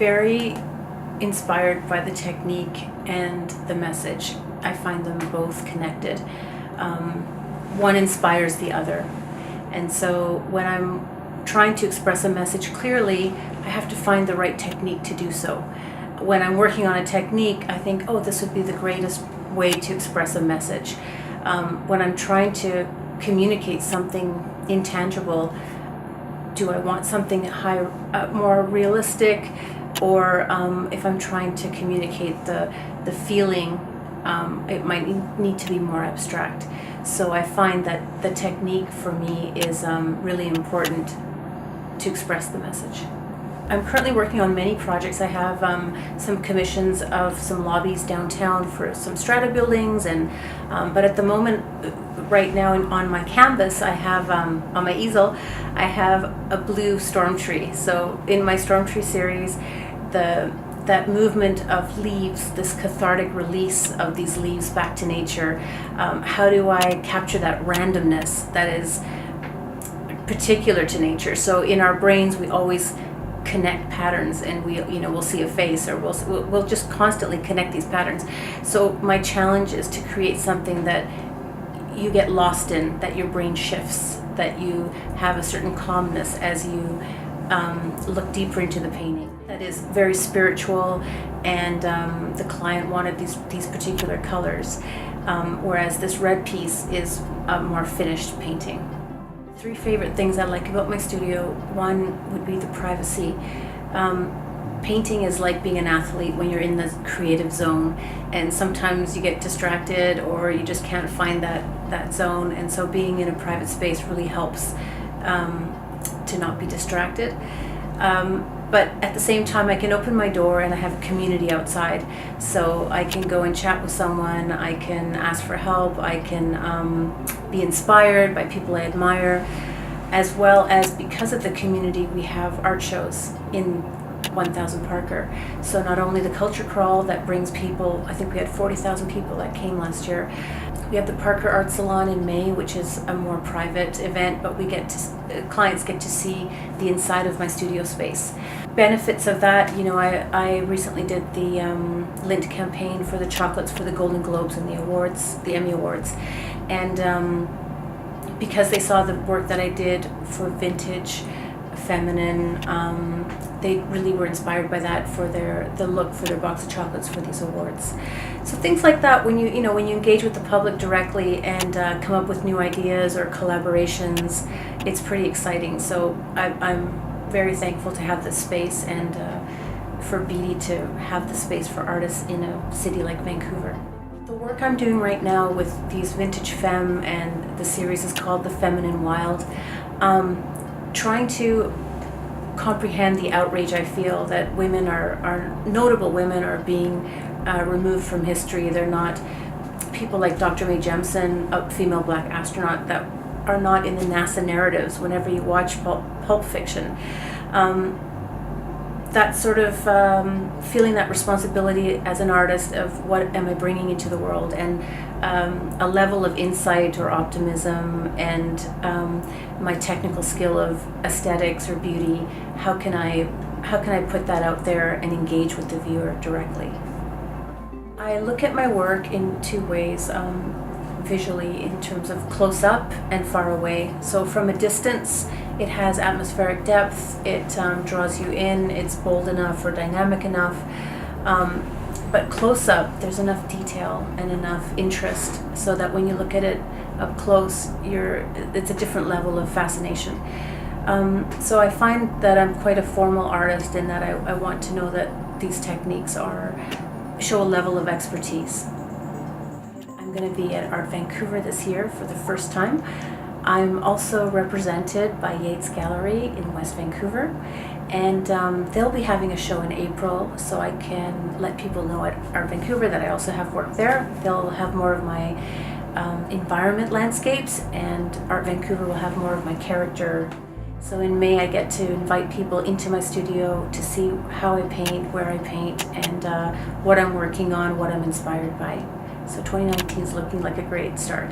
very inspired by the technique and the message. I find them both connected. One inspires the other. And so when I'm trying to express a message clearly, I have to find the right technique to do so. When I'm working on a technique, I think, oh, this would be the greatest way to express a message. When I'm trying to communicate something intangible, do I want something more realistic, or if I'm trying to communicate the feeling, it might need to be more abstract. So I find that the technique for me is really important to express the message. I'm currently working on many projects. I have some commissions of some lobbies downtown for some strata buildings, and but at the moment, right now on my canvas, I have on my easel, I have a blue storm tree. So in my storm tree series, that movement of leaves, this cathartic release of these leaves back to nature, how do I capture that randomness that is particular to nature? So in our brains, we always connect patterns, and we'll see a face, or we'll just constantly connect these patterns. So my challenge is to create something that you get lost in, that your brain shifts, that you have a certain calmness as you look deeper into the painting. That is very spiritual, and the client wanted these particular colors, whereas this red piece is a more finished painting. 3 favorite things I like about my studio. One would be the privacy. Painting is like being an athlete when you're in the creative zone, and sometimes you get distracted or you just can't find that zone, and so being in a private space really helps to not be distracted. But at the same time, I can open my door and I have a community outside, so I can go and chat with someone, I can ask for help, I can be inspired by people I admire, as well as, because of the community, we have art shows in 1000 Parker. So not only the culture crawl that brings people, I think we had 40,000 people that came last year. We have the Parker Art Salon in May, which is a more private event, but clients get to see the inside of my studio space. Benefits of that, I recently did the Lint campaign for the chocolates for the Golden Globes and the Emmy Awards. And because they saw the work that I did for vintage, feminine, they really were inspired by that for the look for their box of chocolates for these awards. So things like that, when you engage with the public directly and come up with new ideas or collaborations, it's pretty exciting. So I'm very thankful to have this space, and for Beatty to have the space for artists in a city like Vancouver. The work I'm doing right now with these vintage femme, and the series is called The Feminine Wild, trying to comprehend the outrage I feel that women notable women are being removed from history. They're not people like Dr. Mae Jemison, a female black astronaut, that are not in the NASA narratives whenever you watch pulp fiction. That sort of feeling that responsibility as an artist of what am I bringing into the world, and a level of insight or optimism, and my technical skill of aesthetics or beauty. How can I put that out there and engage with the viewer directly? I look at my work in 2 ways. Visually, in terms of close up and far away. So from a distance, it has atmospheric depth, it draws you in, it's bold enough or dynamic enough, but close up, there's enough detail and enough interest so that when you look at it up close, it's a different level of fascination. So I find that I'm quite a formal artist in that I want to know that these techniques show a level of expertise. I'm going to be at Art Vancouver this year for the first time. I'm also represented by Yates Gallery in West Vancouver, and they'll be having a show in April, so I can let people know at Art Vancouver that I also have work there. They'll have more of my environment landscapes, and Art Vancouver will have more of my character. So in May, I get to invite people into my studio to see how I paint, where I paint, and what I'm working on, what I'm inspired by. So 2019 is looking like a great start.